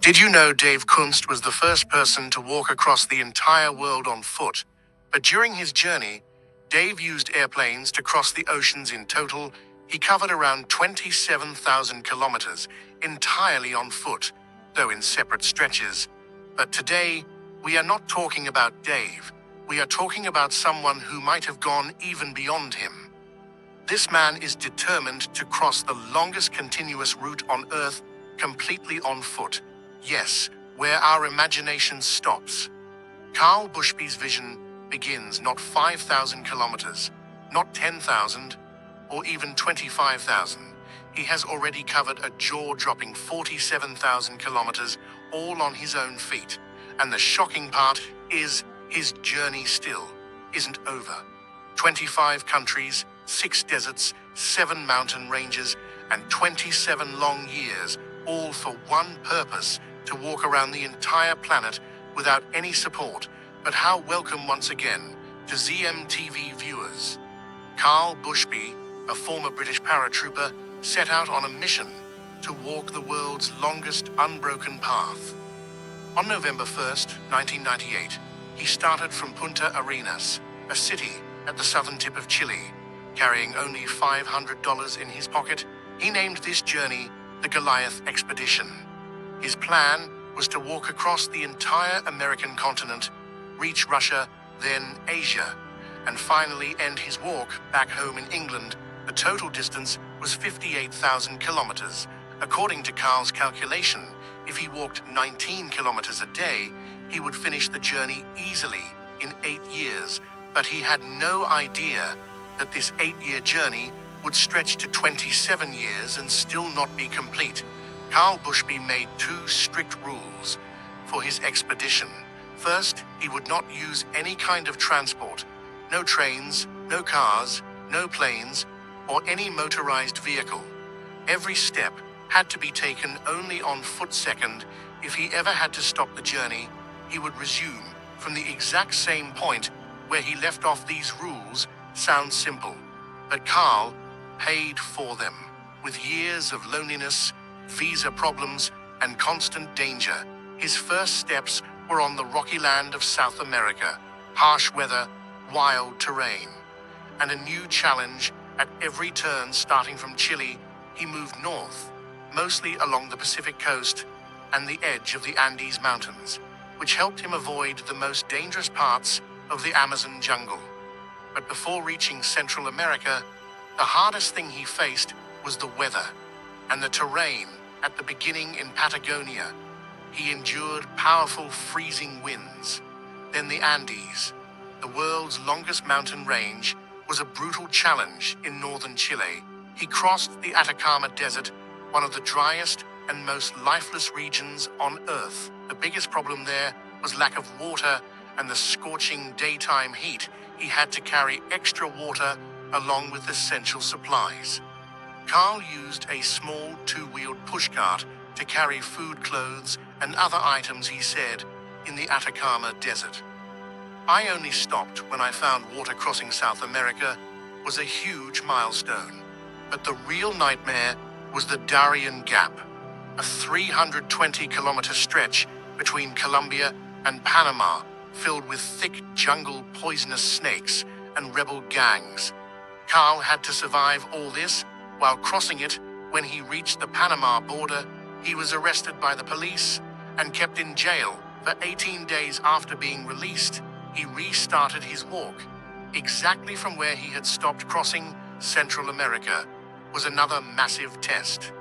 Did you know Dave Kunst was the first person to walk across the entire world on foot? But during his journey, Dave used airplanes to cross the oceans. In total, he covered around 27,000 kilometers entirely on foot, though in separate stretches. But today, we are not talking about Dave. We are talking about someone who might have gone even beyond him. This man is determined to cross the longest continuous route on Earth completely on foot. Yes, where our imagination stops. Carl Bushby's vision begins not 5,000 kilometers, not 10,000, or even 25,000. He has already covered a jaw-dropping 47,000 kilometers, all on his own feet. And the shocking part is his journey still isn't over. 25 countries, 6 deserts, 7 mountain ranges, and 27 long years, all for one purpose: to walk around the entire planet without any support. But how welcome once again to ZMTV viewers. Carl Bushby, a former British paratrooper, set out on a mission to walk the world's longest unbroken path. On November 1st, 1998, he started from Punta Arenas, a city at the southern tip of Chile. Carrying only $500 in his pocket, he named this journey the Goliath Expedition. His plan was to walk across the entire American continent, reach Russia, then Asia, and finally end his walk back home in England. The total distance was 58,000 kilometers. According to Carl's calculation, if he walked 19 kilometers a day, he would finish the journey easily in 8 years. But he had no idea that this 8-year journey would stretch to 27 years and still not be complete. Carl Bushby made 2 strict rules for his expedition. First, he would not use any kind of transport. No trains, no cars, no planes, or any motorized vehicle. Every step had to be taken only on foot. Second, if he ever had to stop the journey, he would resume from the exact same point where he left off. These rules sound simple, but Carl paid for them with years of loneliness, visa problems, and constant danger. His first steps were on the rocky land of South America, harsh weather, wild terrain, and a new challenge at every turn. Starting from Chile, he moved north, mostly along the Pacific coast and the edge of the Andes Mountains, which helped him avoid the most dangerous parts of the Amazon jungle. But before reaching Central America, the hardest thing he faced was the weather and the terrain. At the beginning in Patagonia, he endured powerful freezing winds. Then the Andes, the world's longest mountain range, was a brutal challenge in northern Chile. He crossed the Atacama Desert, one of the driest and most lifeless regions on Earth. The biggest problem there was lack of water and the scorching daytime heat. He had to carry extra water along with essential supplies. Carl used a small 2-wheeled pushcart to carry food, clothes, and other items. He said, in the Atacama Desert, "I only stopped when I found water. Crossing South America was a huge milestone. But the real nightmare was the Darien Gap, a 320-kilometer stretch between Colombia and Panama, filled with thick jungle, poisonous snakes, and rebel gangs. Carl had to survive all this while crossing it. When he reached the Panama border, he was arrested by the police and kept in jail for 18 days. After being released, he restarted his walk. Exactly from where he had stopped. Crossing Central America was another massive test.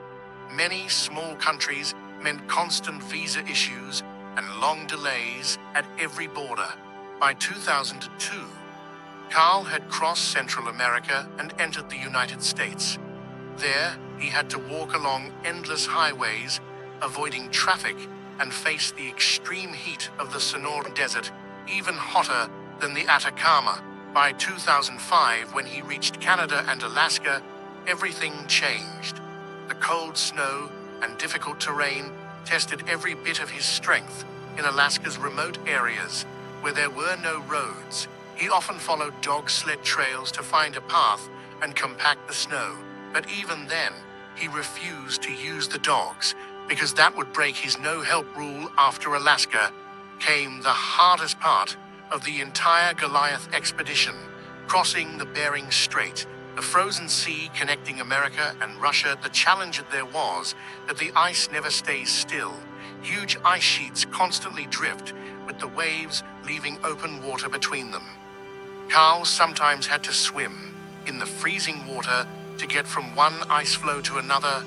Many small countries meant constant visa issues and long delays at every border. By 2002, Carl had crossed Central America and entered the United States. There, he had to walk along endless highways, avoiding traffic, and face the extreme heat of the Sonora Desert, even hotter than the Atacama. By 2005, when he reached Canada and Alaska, everything changed. The cold snow and difficult terrain tested every bit of his strength. In Alaska's remote areas, where there were no roads, he often followed dog sled trails to find a path and compact the snow. But even then, he refused to use the dogs. Because that would break his no-help rule after Alaska, came the hardest part of the entire Goliath expedition, crossing the Bering Strait, the frozen sea connecting America and Russia. The challenge there was that the ice never stays still. Huge ice sheets constantly drift, with the waves leaving open water between them. Carl sometimes had to swim in the freezing water to get from one ice floe to another,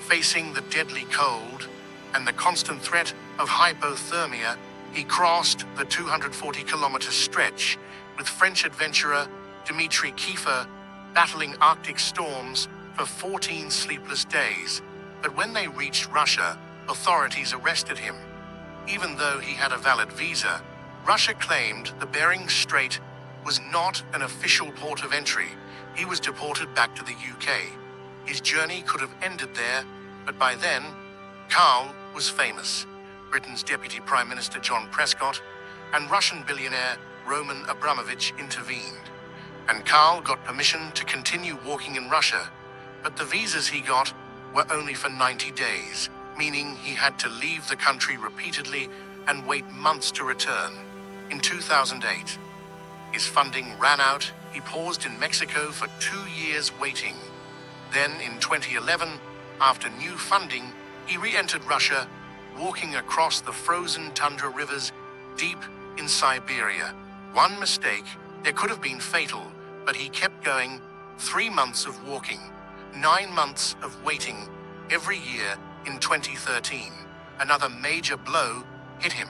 facing the deadly cold and the constant threat of hypothermia. He crossed the 240-kilometer stretch with French adventurer Dmitry Kiefer battling Arctic storms for 14 sleepless days. But when they reached Russia, authorities arrested him. Even though he had a valid visa, Russia claimed the Bering Strait was not an official port of entry. He was deported back to the UK. His journey could have ended there, but by then, Carl was famous. Britain's Deputy Prime Minister John Prescott and Russian billionaire Roman Abramovich intervened. And Carl got permission to continue walking in Russia, but the visas he got were only for 90 days, meaning he had to leave the country repeatedly and wait months to return. In 2008, his funding ran out. He paused in Mexico for 2 years waiting. Then in 2011, after new funding, he re-entered Russia, walking across the frozen tundra rivers deep in Siberia. One mistake, there could have been fatal, but he kept going. 3 months of walking, 9 months of waiting. Every year in 2013, another major blow hit him.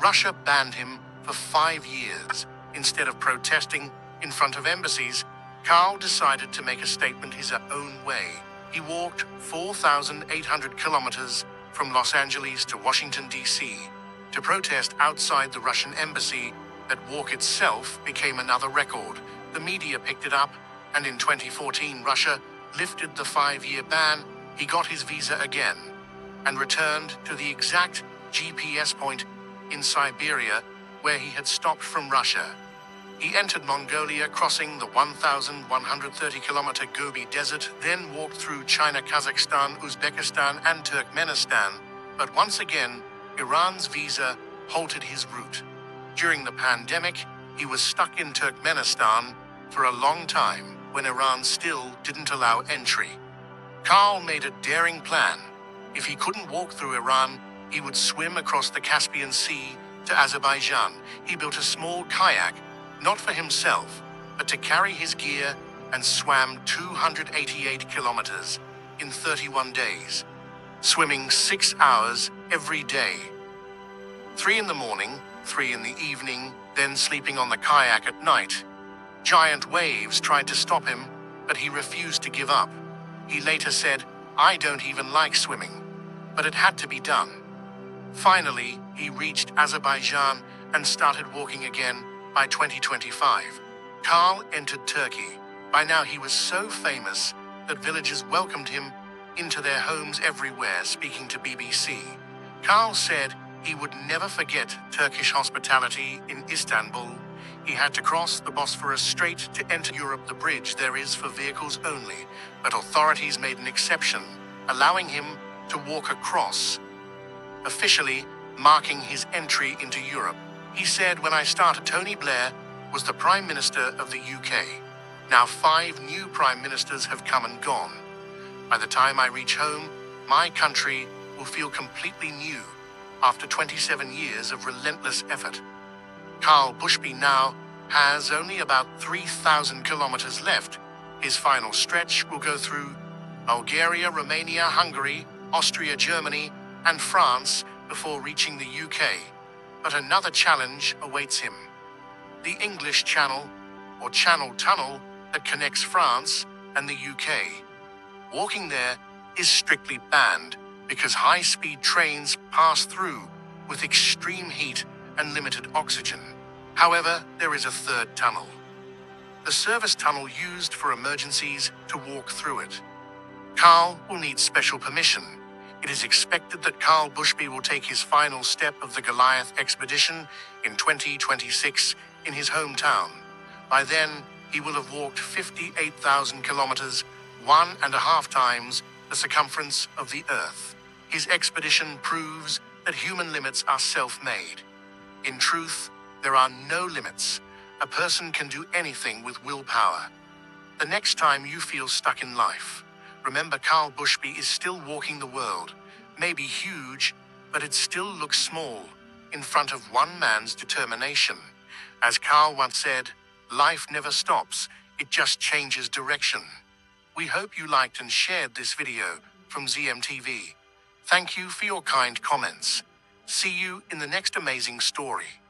Russia banned him for 5 years. Instead of protesting in front of embassies, Carl decided to make a statement his own way. He walked 4,800 kilometers from Los Angeles to Washington, D.C. to protest outside the Russian embassy. That walk itself became another record. The media picked it up, and in 2014, Russia lifted the 5-year ban. He got his visa again and returned to the exact GPS point in Siberia where he had stopped from Russia. He entered Mongolia, crossing the 1,130-kilometer Gobi Desert, then walked through China, Kazakhstan, Uzbekistan, and Turkmenistan. But once again, Iran's visa halted his route. During the pandemic, he was stuck in Turkmenistan for a long time when Iran still didn't allow entry. Carl made a daring plan. If he couldn't walk through Iran, he would swim across the Caspian Sea to Azerbaijan. He built a small kayak, not for himself, but to carry his gear, and swam 288 kilometers in 31 days, swimming 6 hours every day. 3 in the morning, 3 in the evening, then sleeping on the kayak at night. Giant waves tried to stop him, but he refused to give up. He later said, "I don't even like swimming," but it had to be done. Finally, he reached Azerbaijan and started walking again. By 2025, Carl entered Turkey. By now he was so famous that villagers welcomed him into their homes everywhere. Speaking to BBC, Carl said he would never forget Turkish hospitality in Istanbul. He had to cross the Bosphorus Strait to enter Europe. The bridge there is for vehicles only, but authorities made an exception, allowing him to walk across, officially marking his entry into Europe. He said, "When I started, Tony Blair was the Prime Minister of the UK. Now 5 new Prime Ministers have come and gone. By the time I reach home, my country will feel completely new after 27 years of relentless effort." Carl Bushby now has only about 3,000 kilometers left. His final stretch will go through Bulgaria, Romania, Hungary, Austria, Germany, and France before reaching the UK. But another challenge awaits him. The English Channel, or Channel Tunnel, that connects France and the UK. Walking there is strictly banned because high-speed trains pass through with extreme heat and limited oxygen. However, there is a third tunnel, the service tunnel used for emergencies, to walk through it. Carl will need special permission. It is expected that Carl Bushby will take his final step of the Goliath expedition in 2026 in his hometown. By then, he will have walked 58,000 kilometers, 1.5 times the circumference of the Earth. His expedition proves that human limits are self-made. In truth, there are no limits. A person can do anything with willpower. The next time you feel stuck in life, remember Carl Bushby is still walking the world. Maybe huge, but it still looks small in front of one man's determination. As Carl once said, life never stops, it just changes direction. We hope you liked and shared this video from ZMTV. Thank you for your kind comments. See you in the next amazing story.